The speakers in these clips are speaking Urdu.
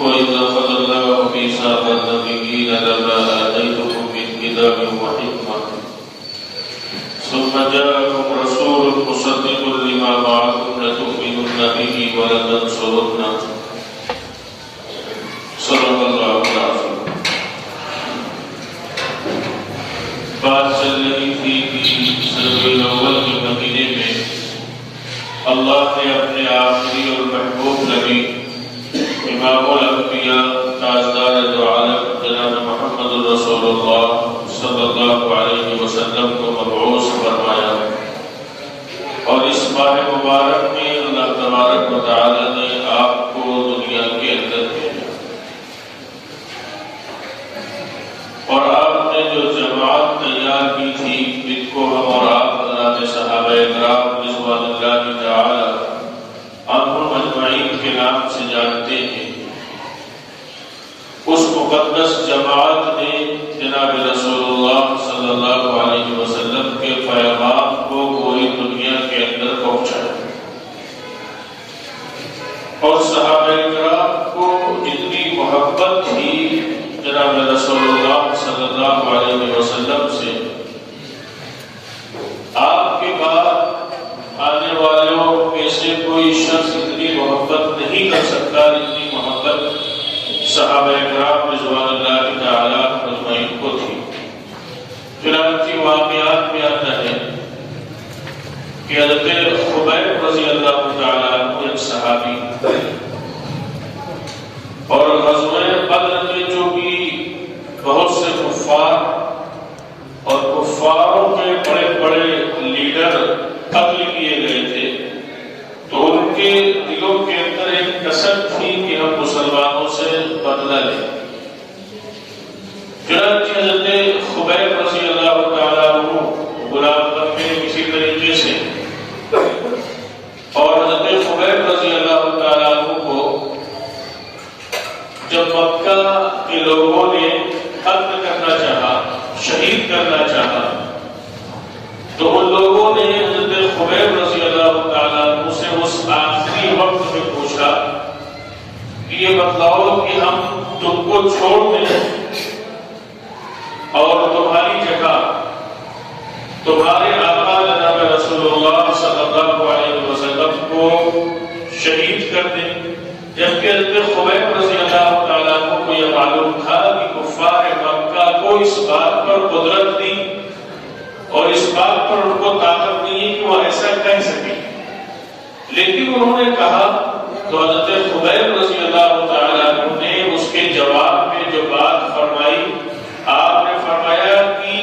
وإذا أخذ الله ميثاق النبيين لما آتيتكم من كتاب وحكمة ثم جاءكم رسول مصدق لما معكم لتؤمنن به ولتنصرنه صدق الله العظيم. بات چل رہی تھی کہ ربیع الاول کے مہینے میں اللہ نے اپنے آخری اور محبوب نبی امام الانبیاء تاجدار دو عالم جناب محمد رسول اللہ صلی اللہ علیہ وسلم کو مبعوث فرمایا، اور اس ماہ مبارک میں اللہ تبارک و تعالی نے آپ کو دنیا کے اندر بھیجا، اور آپ نے جو جماعت تیار کی تھی جن کو ہم اور آپ حضرات صحابہ کرام رضوان اللہ تعالی عنہم اجمعین کے نام سے جانتے ہیں، اس مقدس جماعت نے جناب رسول اللہ صلی اللہ علیہ وسلم کے پیغام کو پوری دنیا کے اندر پہنچایا، اور صحابہ کرام کو اتنی محبت تھی جناب رسول اللہ صلی اللہ علیہ وسلم سے، آپ کے بعد آنے والوں میں سے کوئی شخص اتنی محبت نہیں کر سکتا جتنی محبت صحابہ کرام رضوان اللہ تعالی اجمعین کو تھی۔ چنانچہ واقعات میں آتا ہے کہ حضرت خبیب رضی اللہ تعالی عنہ ایک صحابی، اور غزوہ بدر میں جو بھی بہت سے کفار اور کفاروں کے بڑے بڑے لیڈر قتل کیے گئے تھے، تو ان کے دلوں کے اندر ایک کسر تھی کہ ہم مسلمانوں سے بدلہ لیں۔ چنانچہ حضرت خبیب رضی اللہ تعالیٰ عنہ غلام بن گئے کسی طریقے سے، اور حضرت خبیب رضی اللہ تعالیٰ عنہ کو جب مکہ کے لوگوں نے قتل کرنا چاہا، شہید کرنا چاہا، تو ان لوگوں نے حضرت خبیب رضی اللہ تعالیٰ عنہ سے اس آخری وقت میں پوچھا کہ یہ بتلاؤ کہ ہم تم کو چھوڑ دیں اور تمہاری جگہ تمہارے آقا جناب رسول اللہ صلی اللہ علیہ وسلم کو شہید کر دیں، جبکہ حضرت خبیب رضی اللہ تعالیٰ عنہ کو یہ معلوم تھا کہ کفار مکہ کو اس بات پر قدرت نہیں اور اس بات پر ان کو طاقت نہیں ہے کہ وہ ایسا کہہ سکے، لیکن انہوں نے کہا، تو حضرت خبیب رضی اللہ تعالیٰ عنہ نے اس کے جواب میں جو بات فرمائی، آپ نے فرمایا کہ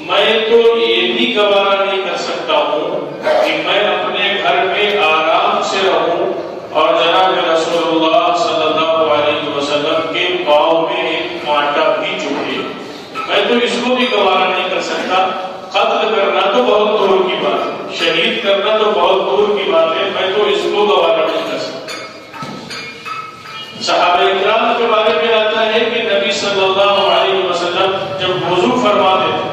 میں تو یہ بھی گوارا نہیں کر سکتا ہوں کہ میں اپنے گھر میں آرام سے رہوں اور جناب رسول اللہ صلی اللہ علیہ وسلم کے پاؤں میں ایک کانٹا بھی چبھے، میں تو اس کو بھی گوارا نہیں کر سکتا۔ قتل کرنا تو بہت دور کی بات ہے، شہید کرنا تو بہت دور کی بات ہے، میں تو اس کو گوارا نہیں کر سکتا۔ صحابہ کرام کے بارے میں آتا ہے کہ نبی صلی اللہ علیہ وسلم جب وضو فرماتے تھے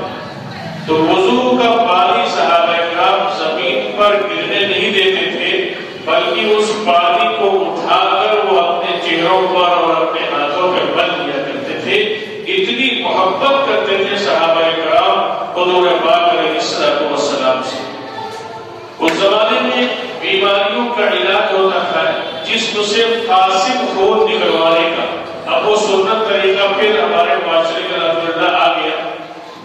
تو وضو کا پانی صحابہ کرام زمین پر گرنے نہیں دیتے تھے، بلکہ اس پانی کو اٹھا کر وہ اپنے چہروں پر اور اپنے ہاتھوں پہ مل لیا کرتے تھے، اتنی محبت کرتے تھے صحابہ کرام حضور پاک علیہ السلام سے۔ اس زمانے میں بیماریوں کا علاج ہوتا تھا جسم سے فاسد خون نکلوانے کا، اب وہ سنت طریقہ پھر ہمارے معاشرے کا الحمدللہ آ گیا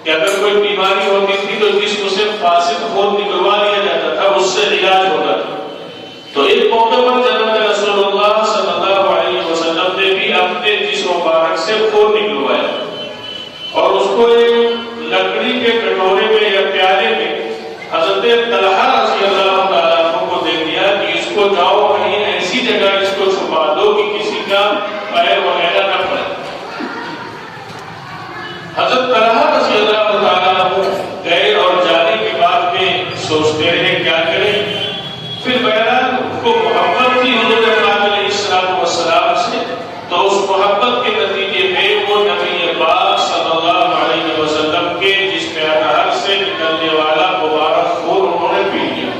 کہ اگر کوئی بیماری ہوتی تھی تو جسم سے فاسد خون نکلوا لیا جاتا تھا، اس سے علاج ہوتا تھا۔ تو ایک موقع پر جناب رسول اللہ صلی اللہ علیہ وسلم نے بھی اپنے جسم مبارک سے خون نکلوایا، اور اس کو ایک لکڑی کے کٹورے میں یا پیالے میں حضرت طلحہ رضی اللہ تعالیٰ عنہ کو دے دیا کہ اس کو جاؤ کہیں ایسی جگہ اس کو چھپا دو کہ کسی کا پیر وغیرہ نہ پڑے۔ حضرت طلحہ رضی اللہ تعالیٰ عنہ گئے اور جانے کے بعد میں سوچتے رہے کیا کریں، پھر بہرحال کو محبت تھی حضور پاک علیہ السلام سے، تو اس محبت کے نتیجے میں وہ نبی پاک صلی اللہ علیہ وسلم کے جسم اطہر سے نکلنے والا مبارک خون انہوں نے پی لیا۔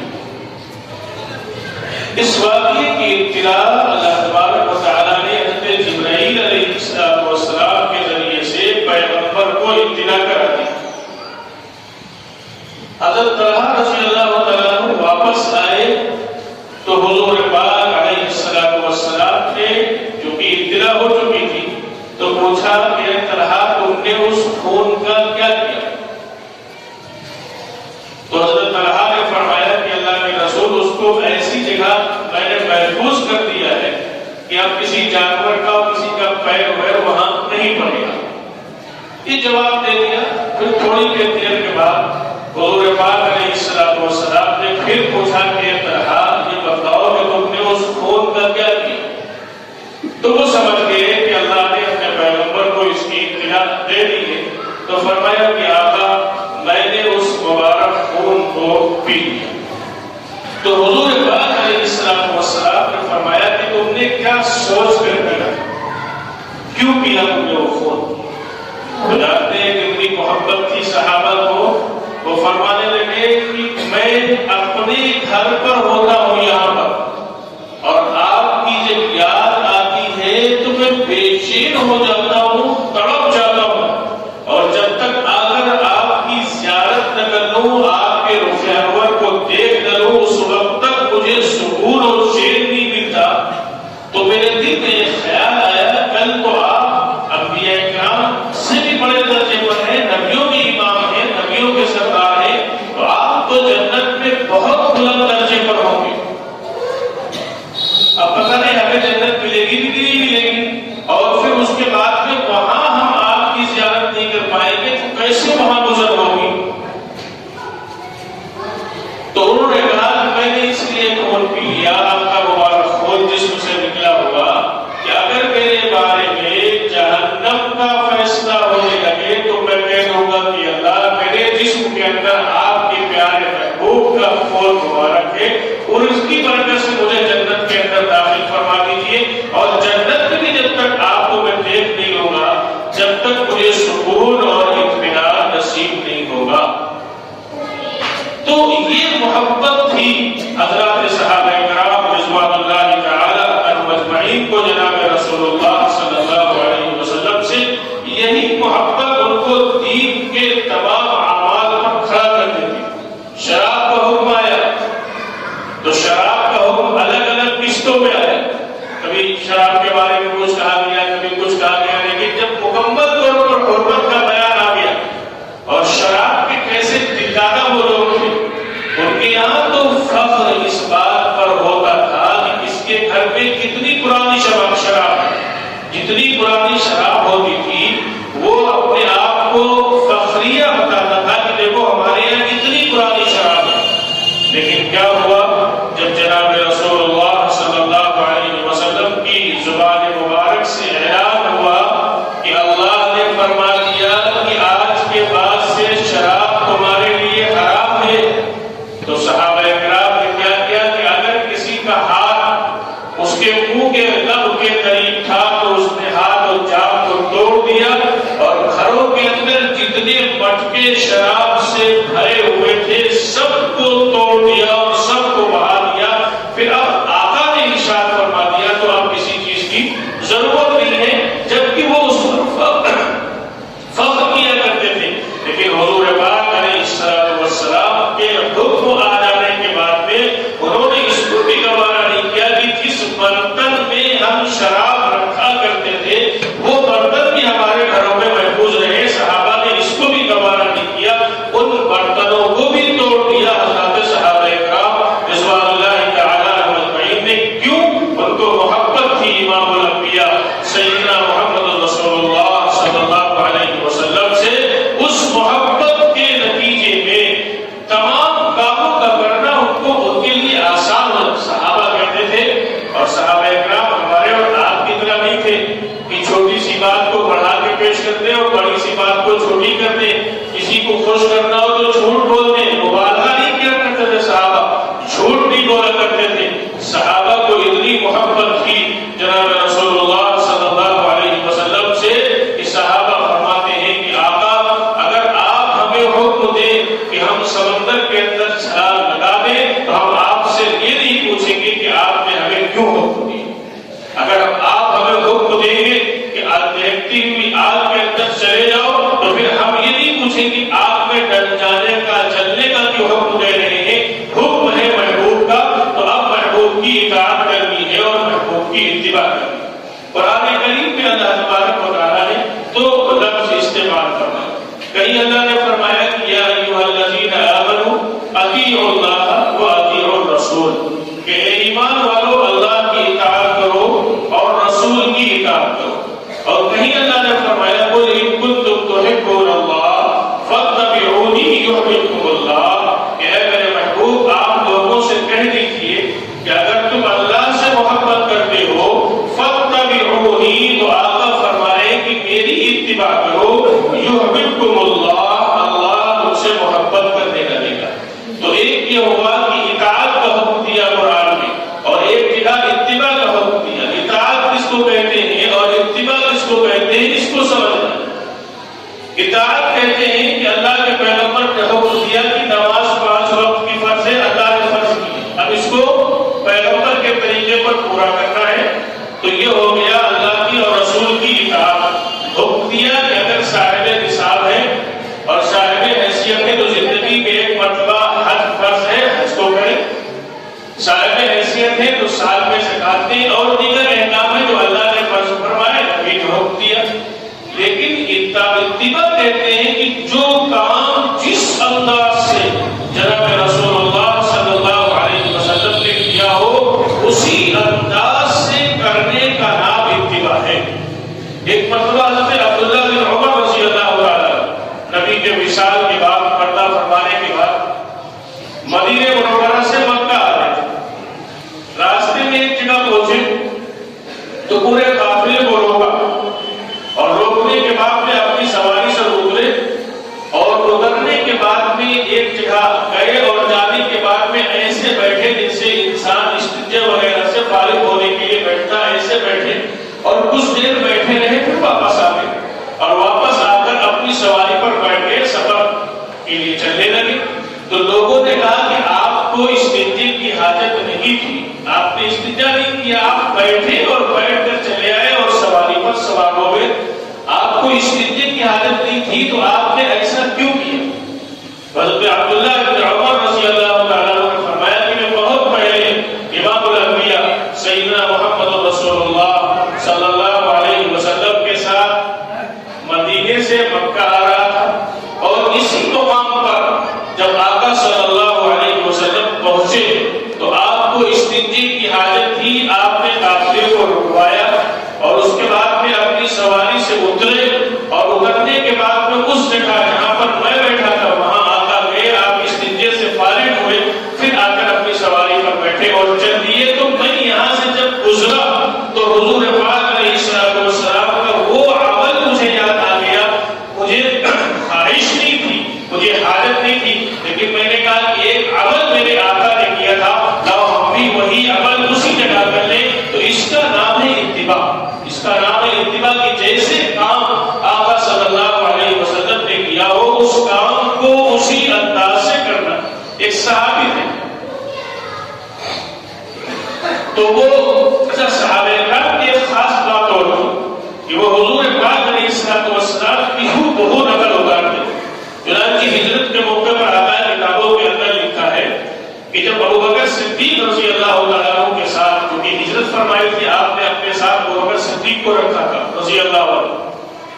اس واقعے کی اطلاع اللہ تبارک و تعالیٰ نے حضرت نے چونکہ اطلاع ہو چکی تھی تو پوچھا کہ طلحہ تم نے اس خون کا کیا کیا؟ تو حضرت طلحہ نے فرمایا کہ اللہ کے رسول اس کو ایسی جگہ میں نے محفوظ کر دیا ہے کہ اب کسی جانور کا کسی کا پیر ویر وہاں نہیں پڑے گا. یہ جواب دے دیا. پھر تھوڑی دیر کے بعد حضور پاک علیہ الصلوۃ والسلام نے پھر پوچھا کہ طلحہ یہ بتاؤ کہ تم نے اس خون کا کیا کیا؟ تو وہ سمجھ گئے کہ اللہ نے اپنے پیغمبر کو اس کی اطلاع دے دی ہے. تو فرمایا کہ آقا میں نے اس مبارک خون کو پی لیا. تو حضور پاک علیہ الصلوۃ والسلام نے فرمایا کہ تم نے کیا سوچ کر پیا؟ کیوں پیا تم نے وہ خون؟ بتاتے ہیں کہ اتنی محبت تھی صحابہ کو. وہ فرمانے لگے کہ میں اپنے گھر پر ہوتا ہوں یہاں پر اور آپ کی جب یاد آتی ہے تو میں بے چین ہو جاتا ہوں, تڑپ جاتا ہوں, اور جب تک اگر آپ کی زیارت نہ کر لوں, آپ کے رخ انور کو دیکھ نہ لوں, اس وقت تک مجھے سکون اور چین نہیں ملتا. تو میرے دل میں یہ خیال آیا کل تو آپ انبیاء کرام سے بھی بڑے درجے پر ہیں, نبیوں کے امام ہیں, نبیوں کے سردار ہیں, تو آپ تو جنت میں بہت بلند درجے پر ہوں گے. اب پتہ نہیں ہمیں جنت ملے گی بھی نہیں ملے گی, اور پھر اس کے بعد میں وہاں ہم آپ کی زیارت نہیں کر پائیں گے تو کیسے وہاں گزر ہوگی؟ تو انہوں نے کہا کہ میں نے اس لیے خون پی لیا, آپ کا مبارک خون جسم سے نکلا ہوا, کہ اگر میرے بارے میں جہنم کا فیصلہ ہونے لگے تو میں کہہ دوں گا کہ اللہ میرے جسم کے اندر آپ کے پیارے محبوب کا خون مبارک ہے, اور اس کی برکت سے مجھے جنت کے اندر داخل فرما دیجیے. اور جنت میں بھی جب تک آپ کو میں دیکھ نہیں لوں گا, جب تک مجھے سکون اور اطمینان نصیب نہیں ہوگا. تو یہ محبت تھی حضرات صحابہ کرام رضوان اللہ تعالی عنہم اجمعین کو جناب رسول اللہ صلی اللہ علیہ وسلم سے. یہی محبت ان کو دین کے تمام اعمال پر کھڑا کر دیتی. شراب کا حکم آیا تو شراب کا حکم الگ الگ قسطوں میں آیا. کبھی شراب کے بارے میں کچھ کہا گیا, کبھی کچھ کہا گیا, لیکن جب مکمل طور پر حرمت کا بیان آ گیا اور شراب کے کیسے دلدادہ وہ لوگ تھے, ان کے یہاں تو فخر اس بات پر ہوتا تھا کہ اس کے گھر میں کتنی پرانی شراب ہے. جتنی پرانی شراب ہوتی تھی وہ اپنے آپ کو فخریہ بتاتا تھا کہ دیکھو ہمارے یہاں کتنی پرانی شراب ہے. لیکن کیا ہوا جب جناب رسول اللہ صلی اللہ علیہ وسلم کی زبان مبارک سے اعلان ہوا کہ اللہ نے فرما دیا کہ آج کے بعد سے شراب تمہارے لیے حرام ہے, تو صحابہ کرام نے کیا کیا کہ اگر کسی کا ہاتھ اس کے منہ کے لب کے قریب تھا تو اس نے ہاتھ اور جام کو توڑ دیا, اور گھروں کے اندر جتنے مٹکے شراب سے بھرے ہوئے تھے سب کو توڑ دیا اور سب کو بہا دیا. پھر اب آقا نے ارشاد فرما دیا تو اب کسی چیز کی ضرورت نہیں ہے, جبکہ وہ اس پر فخر کیا کرتے تھے. لیکن حضور پاک علیہ الصلوۃ والسلام کے حکم آ جانے کے بعد میں انہوں نے اس کو بھی گوارا نہیں کیا کہ جس برتن میں ہم شراب رکھا کرتے تھے وہ برتن بھی ہمارے گھروں میں محفوظ رہے. صحابہ نے اس کو بھی گوارا نہیں کیا, ان برتنوں کو بھی توڑ دیا. حضرات صحابہ کرام رضوان اللہ تعالی عنہم اجمعین نے کیوں؟ ان کو محبت تھی امام الانبیاء سیدنا محمد رسول اللہ صلی اللہ علیہ وسلم سے. اس محبت کے نتیجے میں تمام کاموں کا کرنا ان کے لیے آسان ہو. صحابہ کہتے تھے, اور صحابہ کرام ہمارے اور آپ کی طرح نہیں تھے کہ چھوٹی سی بات کو بڑھا کے پیش کر دیں اور بڑی سی بات کو چھوٹی کر دیں. کسی کو خوش کرنا ہو تو جھوٹ بول دیں. مبالغہ نہیں کیا کرتے تھے صحابہ, جھوٹ نہیں بولا کرتے تھے. صحابہ کو اتنی محبت تھی جناب رسول اللہ صلی اللہ علیہ وسلم سے کہ صحابہ فرماتے ہیں کہ آقا اگر آپ ہمیں حکم دیں کہ ہم سمندر کے اندر چھلانگ لگا دیں تو ہم آپ سے یہ نہیں پوچھیں گے کہ آپ نے ہمیں کیوں حکم دیا. اگر آپ ہمیں حکم دیں گے کہ دیکھتی ہوئی آگ کے اندر چلے جاؤ تو پھر ہم یہ نہیں پوچھیں کہ آگ میں ڈر جانے کا جلنے کا کیوں حکم دے رہے ہیں. حکم ہے محبوب کا, تو اب محبوب کی اطاعت کرنی ہے اور محبوب کی اتباع اتباع کرنی۔ قرآن کریم میں اللہ تبارک و تعالیٰ نے دو لفظ استعمال فرمائے۔ کہیں اللہ نے فرمایا کہ یا ایھا الذین آمنوا اطیعوا اللہ و اطیعوا الرسول، کہ اے ایمان والو اللہ کی اطاعت کرو اور رسول کی اطاعت کرو۔ اور کہیں اللہ نے فرمایا قل ان کنتم تحبون اللہ فاتبعونی یحببکم اللہ، کہ اے میرے محبوب آپ لوگوں سے کہہ دیجئے کہ اگر تم اللہ سے محبت کرتے ہو فاتبعونی، تو آقا فرمائے کہ میری اتباع کرو، یحببکم اللہ، اللہ مجھ سے محبت کرنے لگے گا۔ تو ایک یہ ہوا کہ اطاعت کا حکم دیا قرآن میں، اور ایک جگہ اتباع کا حکم دیا۔ اطاعت کس کو کہتے ہیں اور اتباع کس کو کہتے ہیں، اس کو سمجھنا۔ اطاعت کہتے ہیں کہ اللہ کے پیغمبر نے حکم دیا کہ نماز 5 وقت کی فرض ہے، اللہ نے فرض کی، اب اس کو پیغمبر کے طریقے پر پورا کرنا ہے، تو یہ ہو گیا اللہ کی اور رسول کی اطاعت۔ حکم دیا کہ اگر صاحب نصاب ہے اور صاحب حیثیت ہے تو زندگی میں ایک مرتبہ حج فرض ہے، حج کو کریں۔ صاحب حیثیت ہے تو سال میں زکات دیں، اور دیگر احکام ہیں جو اللہ نے فرض فرمائے، نبی نے حکم دیا۔ لیکن اتباع کہتے ہیں کہ جو کام جس انداز سے جناب رسول اللہ صلی اللہ علیہ وسلم نے کیا ہو اسی انداز سے کرنے کا نام اتباع ہے۔ ایک مرتبہ حضرت عبداللہ بن عمر رضی اللہ عنہ نبی کے وصال کے بعد، پردہ فرمانے کے بعد مدینہ منورہ سے مکہ آ رہے تھے۔ راستے میں ایک جگہ پہنچے تو پورے قافلے کو روکا، اور روکنے کے بعد میں اپنی سواری سے اترے، اور اترنے کے بعد میں ایک جگہ گئے، اور جانے کے بعد میں ایسے بیٹھے جیسے انسان استنجا وغیرہ سے فارغ ہونے کے لیے بیٹھتا، ایسے بیٹھے اور کچھ دیر بیٹھے رہے، پھر واپس آ گئے، اور واپس آ کر اپنی سواری پر بیٹھ گئے، سفر کے لیے چلنے لگے۔ تو لوگوں نے کہا کہ آپ کو استنجے کی حاجت نہیں تھی، آپ نے استنجا نہیں کیا، آپ بیٹھے اور بیٹھ کر چلے آئے اور سواری پر سوار ہو گئے، آپ کو استنجے کی حاجت نہیں تھی تو آپ نے ایسا کیوں کیا؟ حضرت عبداللہ بن عمر رضی اللہ تعالیٰ عنہ نے فرمایا کہ میں بہت پہلے امام الانبیاء سیدنا محمد رسول اللہ صلی اللہ علیہ وسلم کے ساتھ مدینے سے مکہ آ رہا تھا، اور اسی مقام پر جب آقا صلی اللہ علیہ وسلم پہنچے تو آپ کو استنجے کی حاجت تھی، آپ نے قافلے کو رکوایا، اور اس کے بعد میں اپنی سواری سے اترے، اور اترنے کے بعد میں اس جگہ جہاں پر میں بیٹھا تھا وہاں آقا گئے، آپ استنجے سے فارغ ہوئے، پھر آ کر اپنی سواری پر بیٹھے اور چل دیے۔ تو میں یہاں سے جب گزرا تو حضور پاک علیہ السلام کا وہ عمل مجھے یاد آ گیا، مجھے خواہش نہیں تھی، مجھے حاجت نہیں تھی، لیکن میں نے کہا کہ ایک عمل میرے آقا نے کیا تھا، لاؤ ہم بھی وہی عمل اسی جگہ کر لیں۔ تو اس کا نام ہے اتباع، اس کا نام ہے اتباع، کہ جیسے کام آقا صلی اللہ علیہ وسلم نے کیا ہو اس کام کو اسی انداز سے کرنا۔ ایک صحابی تھے، تو وہ صحابہ کرام کی ایک خاص بات اور تھی کہ وہ حضور پاک علیہ السلام کی بہو نقل اتارتے۔ چنانچہ ہجرت کے موقع پر آقا کتابوں کے اندر لکھا ہے کہ جب ابو بکر صدیق رضی اللہ تعالیٰ عنہ کے ساتھ، کیونکہ ہجرت فرمائی تھی آپ نے اپنے ساتھ ابو بکر صدیق کو رکھا تھا رضی اللہ عنہ،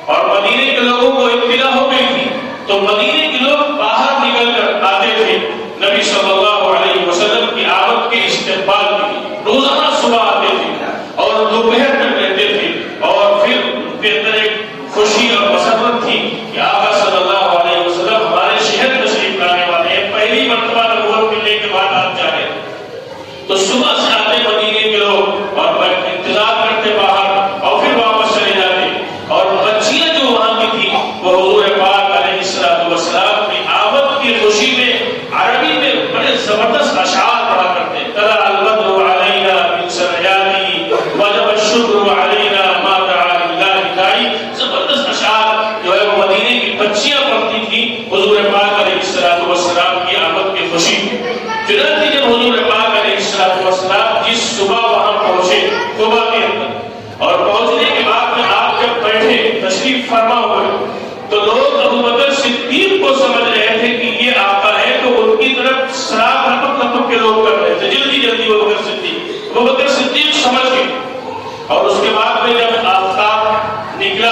اور مدینے کے لوگوں کو اطلاع ہو گئی تھی، تو مدینے کے لوگ باہر نکل کر آتے تھے نبی صلی اللہ علیہ وسلم کی آمد کے استقبال کے لیے، روزانہ صبح آتے تھے اور دوپہر تک رہتے تھے، اور پھر ان کے اندر ایک خوشی اور مسرت تھی کہ آقا صلی اللہ علیہ وسلم ہمارے شہر تشریف لانے والے ہیں، پہلی مرتبہ نبوت ملنے کے بعد آپ جا رہے ہیں۔ تو صبح سے آتے مدینے کے لوگ اور انتظار کرتے باہر، اور پھر واپس چلے جاتے، اور بچیاں جو وہاں کی تھی وہ حضور پاک علیہ السلام کی آمد کی خوشی میں عربی میں بڑے زبردست اشعار پڑھا کرتے، طلع البدر علینا من سرحاته وجب الشکر علینا ما دعا للہ داعی۔ زبردست اشعار جو ہے وہ مدینے کی بچیاں پڑھتی تھی حضور پاک علیہ السلام کی آمد کی خوشی میں۔ چنانچہ جب حضور پاک علیہ السلام جس صبح وہاں پہنچے قبا کے اندر، اور پہنچنے کے بعد میں آپ جب بیٹھے تشریف فرما ہوئے، تو لوگ ابو بکر صدیق کو سمجھ رہے تھے کہ یہ آقا ہے، تو ان کی طرف سراغ لپک لپک کے لوگ کر رہے تھے، جلدی جلدی ابو بکر صدیق سمجھ گئے، اور اس کے بعد میں جب آفتاب نکلا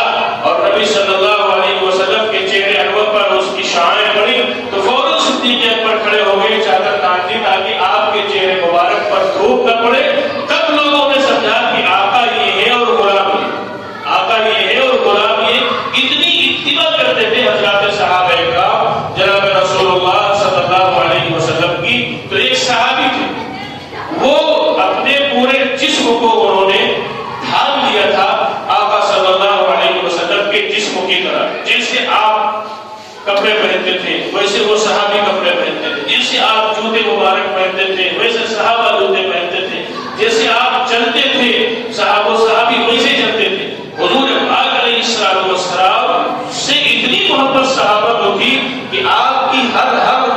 اور نبی صلی اللہ علیہ وسلم کے چہرے انور پر اس کی شعائیں پڑی تو فوراً صدیق اکبر کھڑے ہو گئے چادر تان دی تاکہ آپ کے چہرے مبارک پر دھوپ نہ پڑے. تب لوگوں نے سمجھا کہ آقا یہ ہے اور غلام یہ، آقا یہ ہے اور غلام یہ. اتنی اتباع کرتے تھے حضرات صحابہ کرام جناب رسول اللہ صلی اللہ علیہ وسلم کی. تو ایک صحابی تھے، وہ اپنے پورے جسم کو انہوں نے ڈھال لیا تھا آقا صلی اللہ علیہ وسلم کے جسم کی طرح. جیسے آپ کپڑے پہنتے تھے ویسے وہ صحابی کپڑے پہنتے تھے، جیسے آپ جوتے مبارک پہنتے تھے ویسے صحابہ جوتے پہنتے تھے، جیسے آپ چلتے تھے صحابی ویسے چلتے تھے. حضور پاک علیہ السلام سے اتنی محبت صحابہ کو تھی کہ آپ کی ہر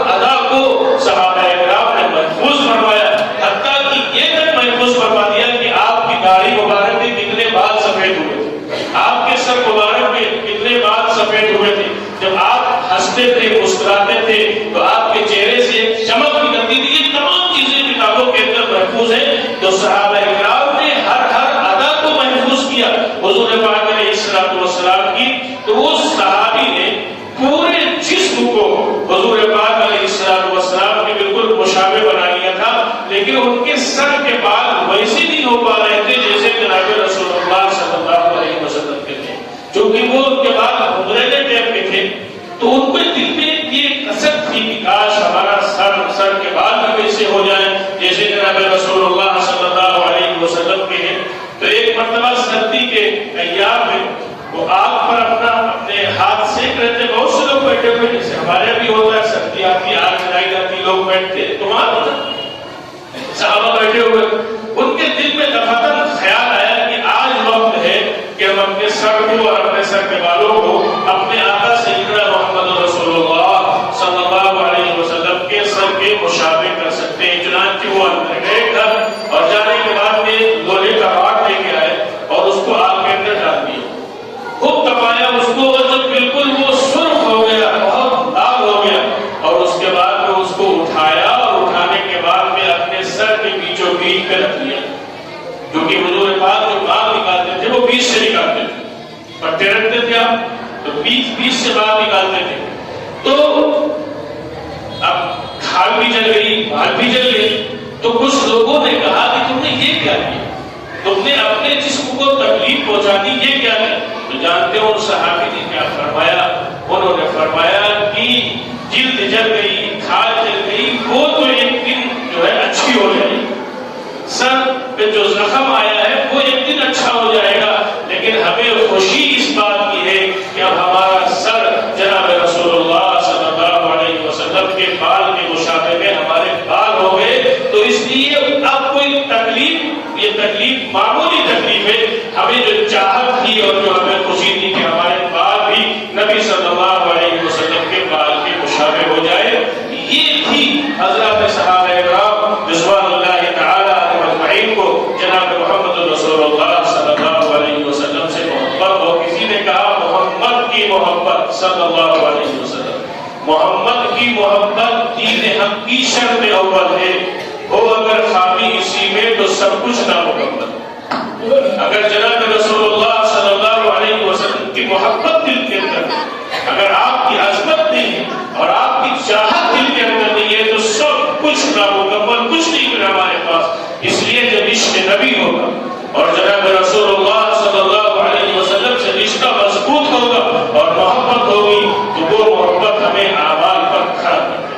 ادا کو صحابہ کرام نے محفوظ فرمایا. حتیٰ کہ یہ تک محفوظ فرما دیا کہ آپ کی داڑھی مبارک کے کتنے بال سفید ہوئے تھے، آپ کے سر مبارک کے کتنے بال سفید ہوئے تھے. جب آپ ہنستے تھے مسکراتے تھے تو آپ کے چہرے سے ایک چمک نکلتی تھی. یہ تمام چیزیں کتابوں کے اندر محفوظ ہیں. تو صحابہ کرام نے ہر ادا کو محفوظ کیا حضور پاک علیہ السلام کی. تو وہ صحابی نے پورے جسم کو حضور پاک علیہ السلام کے بالکل مشابہ بنا لیا تھا، لیکن ان کے سر کے بال ویسے نہیں ہو پا رہے تھے جیسے جناب رسول اللہ صلی اللہ علیہ وسلم کے تھے. چونکہ وہ ان کے بعد مدرجہ ٹائپ کے تھے تو ان کے دل میں یہ کثرت تھی کہ کاش ہمارا سر کے بال بھی ویسے ہو جائیں جیسے جناب رسول اللہ صلی اللہ علیہ وسلم کے ہیں. تو ایک مرتبہ سردی کے ایام میں وہ آگ پر اپنے ہاتھ سینک رہے تھے. بہت سے لوگ بیٹھے ہوئے جیسے ہمارے بھی ہوتا ہے سردی آتی آگ جلائی جاتی لوگ بیٹھتے تمہارا صحابہ بیٹھے ہوئے. ان کے دل میں دفعتاً خیال آیا کہ آج وقت ہے کہ ہم اپنے سر کو اور اپنے سر کے بالوں کو اپنے آقا سیدنا محمد رسول اللہ صلی اللہ علیہ وسلم کے سر کے مشابہ کر سکتے ہیں. چنانچہ وہ اندر گئے گھر اور جانے کے بعد میں لوہے کا راڈ لے کے آئے اور اس کو آگ کے اندر ڈال دیا. خوب تپایا اس کو اور جب بالکل وہ سرخ ہو گیا بہت داغ ہو گیا اور اس کے بعد میں اس کو اٹھایا اور اٹھانے کے بعد میں اپنے سر کے بیچوں بیچ پہ رکھ لیا. جو کہ حضور پاک جو باغ نکالتے تھے وہ بیچ سے نکالتے تھے، پٹے رکھتے تھے آپ تو بیچ سے باغ نکالتے تھے. تو اب کھال بھی جل گئی بال بھی جل گئی. تو کچھ لوگوں نے کہا کہ تم نے یہ کیا کیا، تم نے اپنے جسم کو تکلیف پہنچا دی، یہ کیا کیا. تو جانتے ہو صحابی نے کیا فرمایا؟ انہوں نے فرمایا کہ جلد جل گئی کھال جل گئی وہ تو ایک دن جو ہے اچھی ہو جائے گی، سر پہ جو زخم آیا ہے وہ ایک دن اچھا ہو جائے گا، لیکن ہمیں خوشی اس بات کی ہے کہ اب ہمارا سر جناب رسول اللہ صلی اللہ علیہ وسلم کے بال کے مشابہ میں ہمارے بال ہو گئے. تو اس لیے اب کوئی تکلیف، یہ تکلیف معمولی تکلیف ہے. ہمیں جو چاہت تھی اور جو ہمیں خوشی تھی کہ ہمارے بال بھی نبی صلی اللہ علیہ وسلم کے بال کے مشابہ ہو جائے، یہ تھی حضرات صحابہ کرام رضوان اللہ تعالی علیہم اجمعین کو جناب محمد رسول اللہ صلی اللہ علیہ وسلم سے محبت. اور کسی نے کہا محمد کی محبت صلی اللہ علیہ وسلم، محمد کی محبت دین حق کی شرط اول ہے. ہو اگر خامی اسی میں تو سب کچھ نامکمل. اگر جناب رسول اللہ صلی اللہ علیہ وسلم کی محبت دل کے اندر، اگر آپ کی عظمت نہیں ہے اور آپ کی چاہت دل کے اندر نہیں ہے تو سب کچھ نامکمل، کچھ نہیں ملا ہمارے پاس. اس لیے جب عشق نبی ہوگا اور جناب رسول اللہ صلی اللہ علیہ وسلم سے رشتہ مضبوط ہوگا اور محبت ہوگی تو وہ محبت ہمیں اعمال پر کھڑا کرے.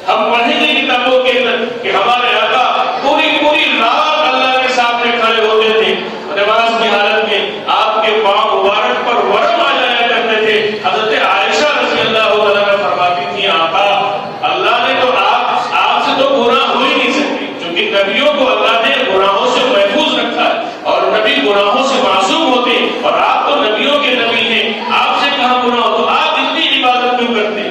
ہم پڑھیں گے کتابوں کے اندر کہ ہمارے آقا پوری رات اللہ کے سامنے کھڑے ہوتے تھے نماز کی حالت میں، آپ کے پاؤں مبارک پر ورم آ جایا کرتے تھے. حضرت عائشہ رضی اللہ عنہا فرماتی تھی آقا اللہ نے تو آپ سے تو گناہ ہو ہی نہیں سکتی، کیونکہ نبیوں کو اللہ نے گناہوں سے محفوظ رکھا ہے اور نبی گناہوں سے معصوم ہوتے اور آپ تو نبیوں کے نبی ہیں، آپ سے کہاں گناہ ہو، تو آپ اتنی عبادت کیوں کرتے،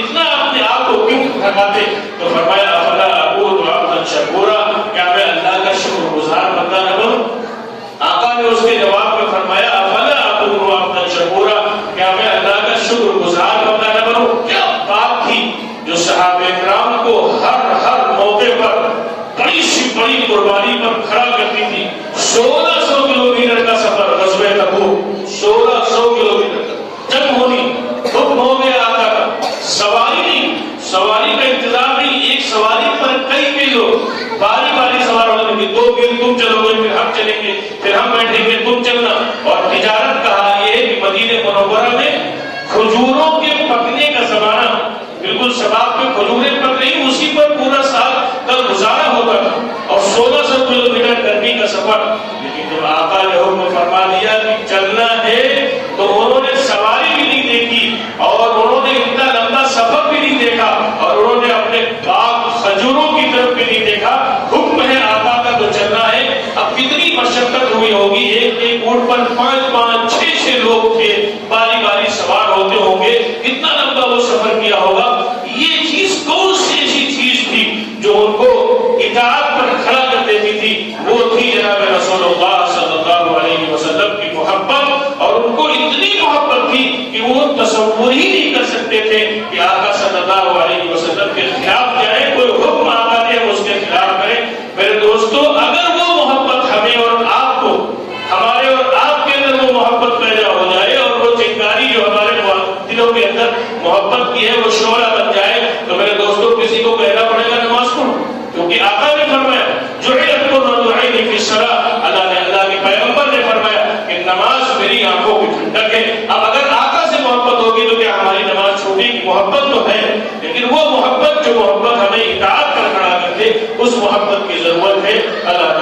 اتنا اپنے آپ کو کیوں تھکاتے. تو فرمایا افلا اکون عبدا شکورا، کیا میں اللہ کا شکر گزار بندہ نہ بنوں. آقا نے اس کے جواب میں فرمایا افلا اکون عبدا شکورا، کیا میں اللہ کا شکر گزار بندہ نہ بنوں. کیا بات تھی جو صحابہ کرام کو ہر موقع پر بڑی سی بڑی قربانی پر کھڑا کرتی تھی. 1600 کلو اونٹ پر 5-5 6-6 لوگ تھے، باری باری سوار ہوتے ہوں گے، کتنا لمبا وہ سفر کیا ہوگا. یہ چیز کون سی ایسی چیز تھی جو ان کو اطاعت پر کھڑا کر دیتی تھی؟ وہ تھی جناب رسول اللہ صلی اللہ علیہ وسلم کی محبت. اور ان کو اتنی محبت تھی کہ وہ تصور ہی نہیں کر سکتے تھے کہ آقا صلی اللہ علیہ وسلم کے خلاف جائیں، کوئی حکم آقا دے اس کے خلاف کریں. میرے دوستو، اگر وہ محبت ہمیں اور آپ کو، ہمارے اور آپ کے اندر وہ محبت پیدا ہو جائے اور وہ چنگاری جو ہمارے دلوں کے اندر محبت کی ہے وہ شعلہ بن جائے، تو میرے دوستو کسی کو کہنا پڑے گا نماز پڑھو، کیونکہ آقا نے فرمایا جعلت قرۃ عینی فی الصلاۃ. اللہ کے پیغمبر نے فرمایا کہ نماز میری آنکھوں کی ٹھنڈک ہے. اب اگر آقا سے محبت ہوگی تو کیا ہماری نماز چھوٹے گی؟ محبت تو ہے، لیکن وہ محبت جو محبت ہمیں اطاعت پر کھڑا کرتے، اس محبت کی ضرورت ہے. اللہ